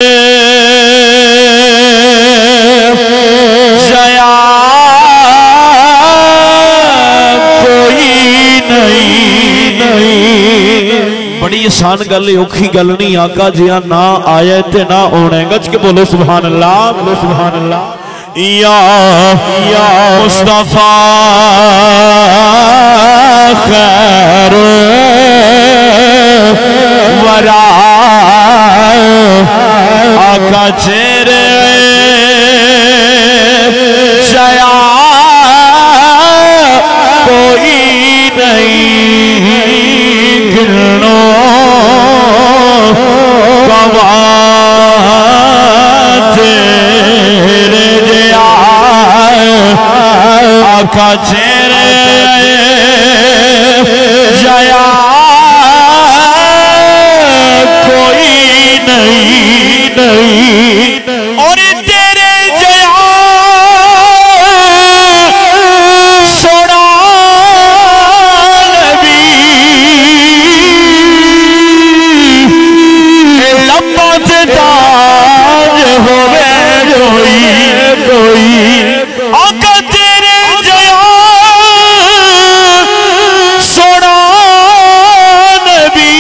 जया कोई नहीं। बड़ी आसान गल औखी गल नहीं। आका जिया ना आया ते ना आना। गज के बोलो सुभान अल्लाह, बोलो सुभान अल्लाह। या मुस्तफा खैर वरा आका चेहरे जया कोई नहीं। गिरनो गवा तेरे जया आका चेहरे जया कोई नहीं। और तेरे जया सोना नबी लम्बा से ताज होवे कोई आका तेरे जया सोना नबी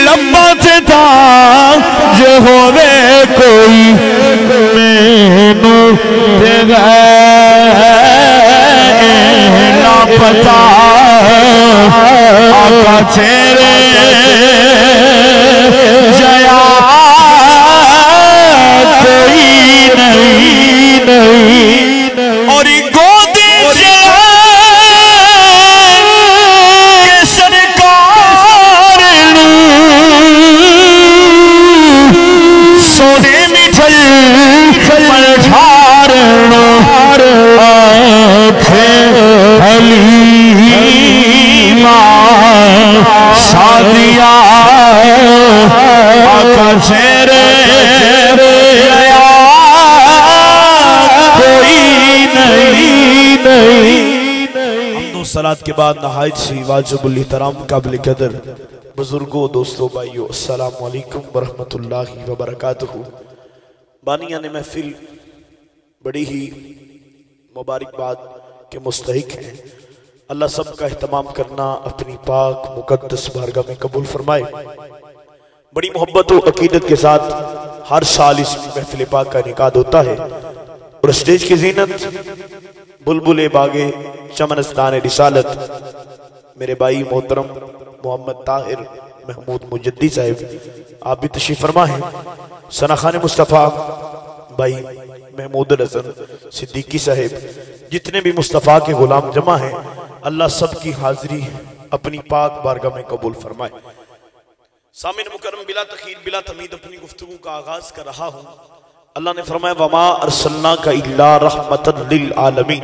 लम्बा से ताज होवे कोई। मैनू ना पता आका चेहरे जया कोई नहीं। और गोदी के सरकार सोने मिठल ठार हलीमा सादिया आका चेहरे कोई नहीं। हमदो सलात के बाद नहायत सी वाजिबुल इहतराम काबिल कदर बुजुर्गों, दोस्तों, भाइयों, अस्सलाम वालेकुम वरहमतुल्लाहि वबरकातुहू। बानिया ने महफिल बड़ी ही मुबारकबाद के मुस्तहिक हैं। अल्लाह सब का एहतमाम करना अपनी पाक मुकद्दस बारगाह में कबूल फरमाए। बड़ी मोहब्बत और अकीदत के साथ हर साल इस महफिल पाक का इनेकाद होता है और स्टेज की जीनत बुलबुल बागे चमनस्तान रिसालत मेरे भाई मोहतरम मोहम्मद ताहिर महमूद मुजद्दी साहिब, आप भी तशरीफ फरमा है। सनाखान मुस्तफ़ा भाई महमूद हसन सिद्दीकी साहिब, जितने भी मुस्तफ़ा के गुलाम जमा हैं, अल्लाह सब की हाजिरी अपनी पाक बारगाह में कबूल फरमाए। सामिन मुकर्रम, बिला तखीर बिला तमीद अपनी गुफ्तगू का आगाज कर रहा हूँ। अल्लाह ने फरमाया वमा अरसलनाका इल्ला रहमतन लिल आलमीन।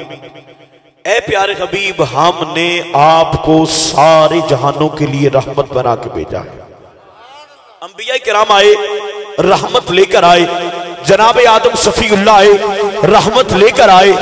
ऐ प्यारे हबीब, हमने आपको सारे जहानों के लिए रहमत बना के भेजा है। अंबिया किराम आए, रहमत लेकर आए। जनाब आदम सफीउल्लाह आए, रहमत लेकर आए।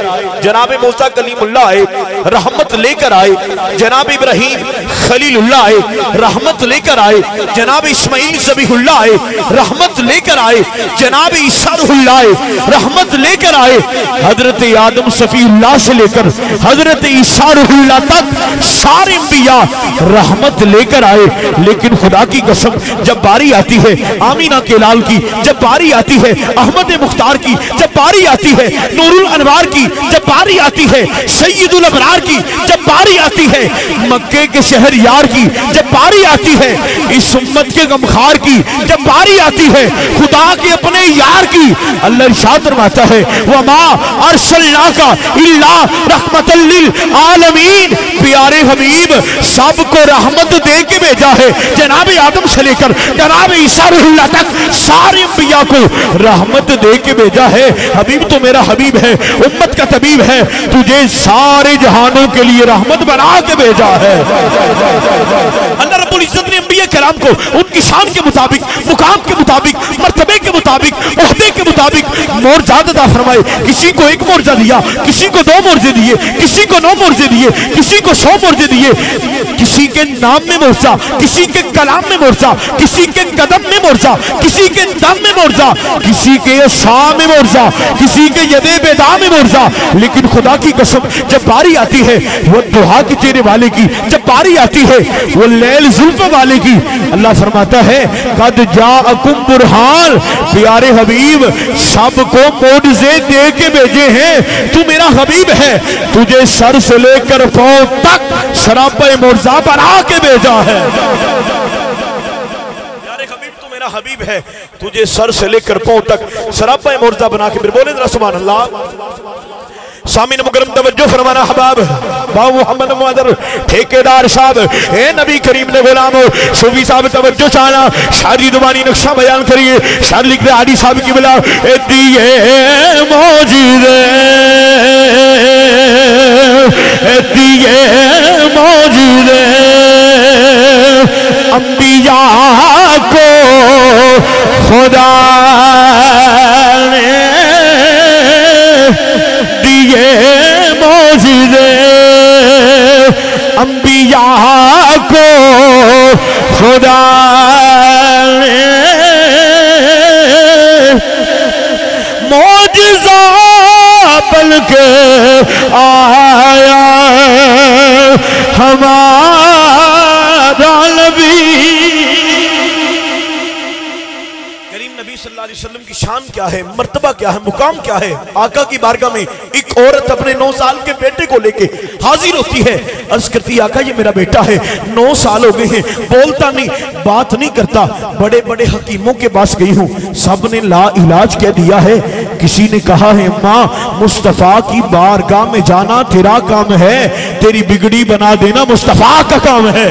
जनाब मूसा कलीमुल्लाह आए, रहमत लेकर आए। जनाब इब्राहीम खलीलुल्लाह आए, रहमत लेकर आए। जनाब इस्माइल ज़बीहुल्लाह आए, रहमत लेकर आए। जनाब ईसा रूहुल्लाह आए, रहमत लेकर आए। हजरत आदम सफीउल्लाह से लेकर हजरत ईसा रूहुल्लाह तक सारे अंबिया रहमत लेकर आए। लेकिन खुदा की कसम, जब बारी आती है आमीना के लाल की, जब बारी आती है अहमद मुख्तार की, जब बारी आती है नूरुल अनवार की, जब बारी आती है सैयदुल अबरार की, जब बारी आती है मक्के के शहर यार की, जब बारी आती है इस उम्मत के गमखार की, जब बारी आती है खुदा के अपने यार की, अल्लाह इरशाद फरमाता है वमा अरसलनाका इल्ला रहमतल लिल आलमीन। प्यारे हबीब, सबको रहमत दे के भेजा है। जनाब आदम से लेकर जनाब ईसा रूहुल्लाह तक सारे अंबिया को रहमत दे के भेजा है। हबीब तो मेरा हबीब है, उम्मत का तबीब है, तुझे सारे जहानों के लिए रहमत बना के भेजा है। अल्लाह रब्बुल इज्जत ने अंबिया किराम को उनकी शान के मुताबिक, मुकाम के मुताबिक, मर्तबे के मुताबिक, ओहदे के मुताबिक मोर्जाद अता फरमाए। किसी को 1 मोर्जा दिया, किसी को 2 मोर्जे दिए, किसी को 9 मोर्जे दिए, किसी को 100 मोर्जे दिए। किसी के नाम में मोर्जा, किसी के कलाम में मोर्जा, किसी के कदम में मोर्जा, किसी के दम में मोर्जा, किसी के शाम में मोर्जा, किसी के यदे बेदा में मोर्जा। लेकिन खुदा की कसम जब बारी आती है वो दुहा के चेहरे वाले की, जब बारी आती है वो लैल जुल्फ वाले की, अल्लाह फरमाता है कद जाअकुम बुरहान, प्यारे हबीब सबको मोर्जे दे के भेजे हैं। तू मेरा हबीब है, तुझे सर से लेकर पांव तक सरापे मोर्जा बना के भेजा है। हबीब है, तुझे सर से लेकर पांव तक सरापा मोर्जा बना के। फिर बोले जरा सुभान अल्लाह। सामीन मुकरम तवज्जो फरमाना हबाब बाबू मोहम्मद मुअद्दर ठेकेदार साहब, ए नबी करीम ने गुलामो, सूफी साहब तवज्जो चाहना, शादी दुबानी नक्शा बयान करिए। शायर लिख रहे आदि साहब की बिला ए दिए मौजूदे, ए दिए मौजूदे अंबिया को खुदा ने दिए मौजूदे, अंबिया को खुदा ने मौजज़ा बल्कि आया हमारा नबी। सल्लल्लाहु अलैहि वसल्लम की शान क्या है, मर्तबा क्या है, मुकाम क्या है। आका की बारगाह में एक औरत अपने 9 साल के बेटे को लेके हाजिर होती है। अर्ज करती है आका ये मेरा बेटा है, 9 साल हो गए हैं, बोलता नहीं, बात नहीं करता, बड़े बड़े हकीमों के पास गई हूँ, सब ने ला इलाज कह दिया है। किसी ने कहा है माँ मुस्तफा की बारगाह में जाना तेरा काम है, तेरी बिगड़ी बना देना मुस्तफा का काम है।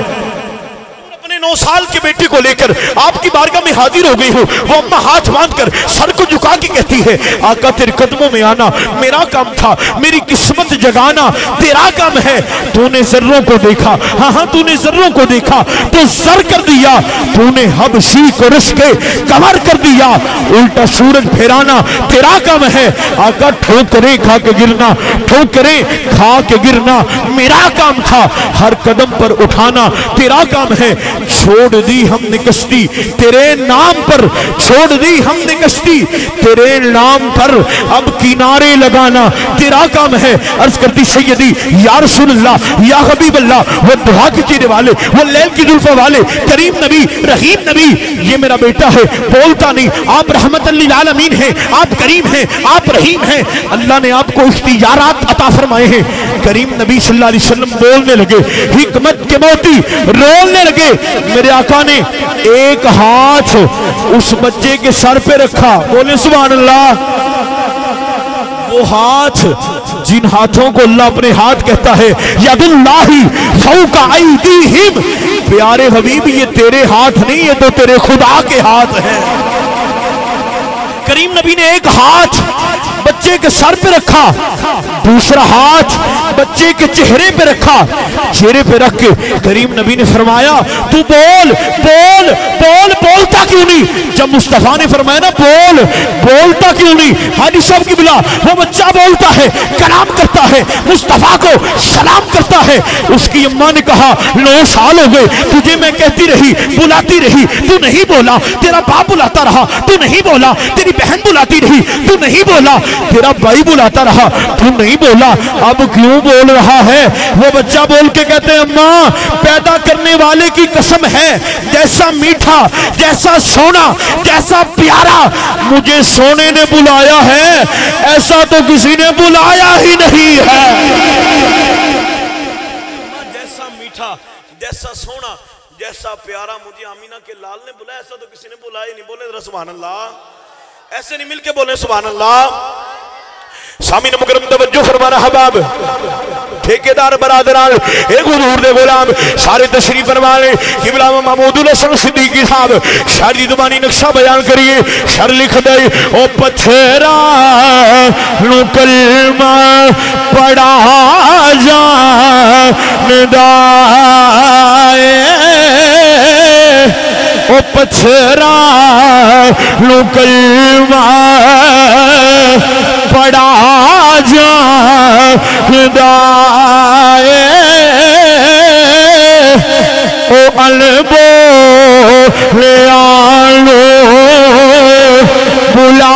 9 साल के बेटे को लेकर आपकी बारगाह में हाजिर हो गई हूँ। वो अम्मा हाथ बांधकर सर को झुका के कहती है आका तेरे कदमों में आना मेरा काम था, मेरी किस्मत जगाना तेरा काम है। तूने जर्रों को देखा, हाँ हाँ तूने जर्रों को देखा तो जर कर दिया, तूने हबशी को रश के कमर कर दिया, उल्टा सूरज फेराना तेरा काम है। आका ठोकरें खा के गिरना, ठोकरें खा के गिरना मेरा काम था, हर कदम पर उठाना तेरा काम है। छोड़ दी हमने कश्ती तेरे नाम पर, छोड़ दी हमने कश्ती तेरे नाम पर, अब किनारे लगाना तेरा काम है। अर्ज करती सैयदी या रसूलल्लाह या हबीब अल्लाह, वो दुआ के चेहरे वाले, वो लैल की जुल्फा वाले, करीम नबी, रहीम नबी, ये मेरा बेटा है, बोलता नहीं, आप रहमतुल लिल आलमीन हैं, आप करीम हैं, आप रहीम हैं, अल्लाह ने आपको इख्तियारात अता फरमाए हैं। करीम नबी सल्लल्लाहु अलैहि वसल्लम बोलने लगे, हिकमत के मोती रोलने लगे। मेरे आका ने एक हाथ उस बच्चे के सर पे रखा, बोले सुभान अल्लाह। वो हाथ जिन हाथों को अल्लाह अपने हाथ कहता है यदुल्लाही फौका अयदीहिम, प्यारे हबीब ये तेरे हाथ नहीं, ये तो तेरे खुदा के हाथ है। करीम नबी ने एक हाथ बच्चे के सर पे रखा, दूसरा हाथ बच्चे के चेहरे पे रखा, चेहरे पे रख के करीम नबी ने फरमाया तू बोल बोल बोल, बोलता क्यों नहीं? जब मुस्तफा ने फरमाया ना बोल, बोलता क्यों नहीं? हाजी साहब की बिला वो बच्चा बोलता है, कलाम करता है, मुस्तफा को सलाम करता है। उसकी अम्मा ने कहा 9 साल हो गए तुझे मैं कहती रही, बुलाती रही, तू नहीं बोला, तेरा बाप बुलाता रहा, तू नहीं बोला, तेरी बहन बुलाती रही, तू नहीं बोला, तेरा भाई बुलाता रहा, तू नहीं बोला, अब क्यों बोल रहा है? वो बच्चा बोल के कहते हैं अम्मा पैदा करने वाले की कसम है, जैसा मीठा, जैसा सोना, जैसा प्यारा मुझे सोने ने बुलाया है, ऐसा तो किसी ने बुलाया ही नहीं है। जैसा मीठा, जैसा सोना, जैसा प्यारा मुझे आमीना के लाल ने बुलाया, ऐसा तो किसी ने बुलाया नहीं। बोले जरा सुभान अल्लाह, ऐसे नहीं मिलके बोले सुभान अल्लाह। सामीन मुकरम तवज्जो फरमाना हबाब, ठेकेदार बरादरान एक हुजूर दे गुलाम सारे तशरीफ फरमा ले किबला महमूदुल हसन सिद्दीकी साहब शर दी जुबानी नक्शा बयान करिए शर लिख दे ओ पत्थरा नु कलमा पढ़ा जानदा ओ पत्थरा नु कलमा पढ़ा जानदा ओ अलबो ले आलो बुला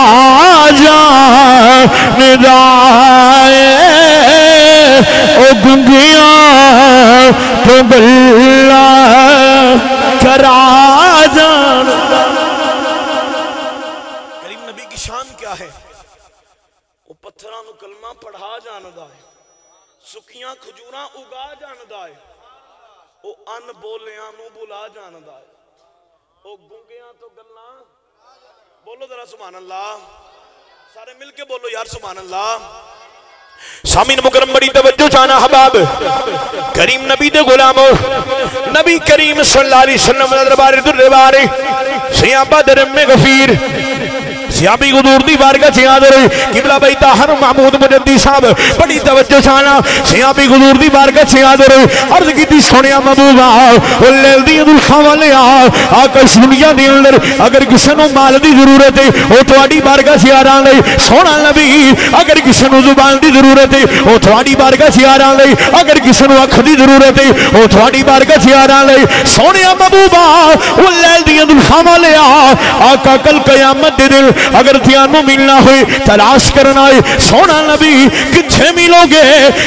जानदा ओ गुंगिया तो गल्ला करा जान। करीम नबी की शान क्या है? वो पत्थरां नूं कलमा पढ़ा जानदा है, सुखियां खजूरां उगा जानदा है, वो अन बोलियां नूं बुला जानदा है, वो गुंगियां तो गल्लां। बोलो जरा सुभान अल्लाह, सारे मिलके बोलो यार सुभान अल्लाह। सामीन मुकरम बड़ी तवज्जो चाना हबाब करीम नबी दे गुलामो नबी करीम सल्लल्लाहु अलैहि वसल्लम दरबार दुर्बारे सियाबा दर में गफीर सियाबी हुजूर दी बारगाह च हाज़िर होई किबला भाई ताहर महमूद मुजद्दी साहब बड़ी तवज्जो चाना सियाबी हुजूर दी बारगाह च हाज़िर होई अर्ज कीती सोनिया महबूबा ओ लैल दी दुल्खा वाले आका इस दुनिया दे अंदर अगर किसी नूं माल दी जरूरत है ओ तुहाडी बारगाह च आरां लई सोहना नबी अगर किसी नूं जुबान दी जरूरत है ओ तुहाडी बारगाह च आरां लई अगर किसी नूं अख दी जरूरत है ओ तुहाडी बारगाह च आरां लई सोनिया महबूबा ओ लैल दी दुल्खा वाले आका कल कयामत दे दिन अगर थियानू मिलना हो तलाश करना है सोना नबी किथे मिलोगे?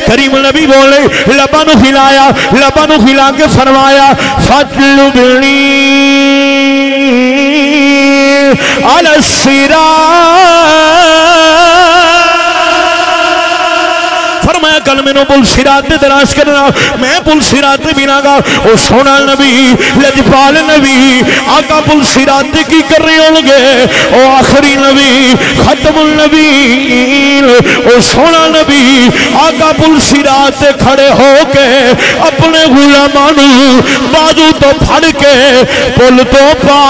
करीम नबी बोले लबा नू खिलाया, लबा नू खिला के फरमाया फतलुबनी अला सिरा फरमाया कल मैनू पुल सिरात ते तलाश करना, मैं पुल सिरात ते मिलांगा। ओ सोना नबी लजपाल नबी आका पुल सिरात ते की कर रहे होंगे? ओ आखिरी नबी खत्मुल नबी ओ सोना नबी आका पुल सिरात ते खड़े होके अपने गुलामां नू बाजू तो फड़ के पुल तो पा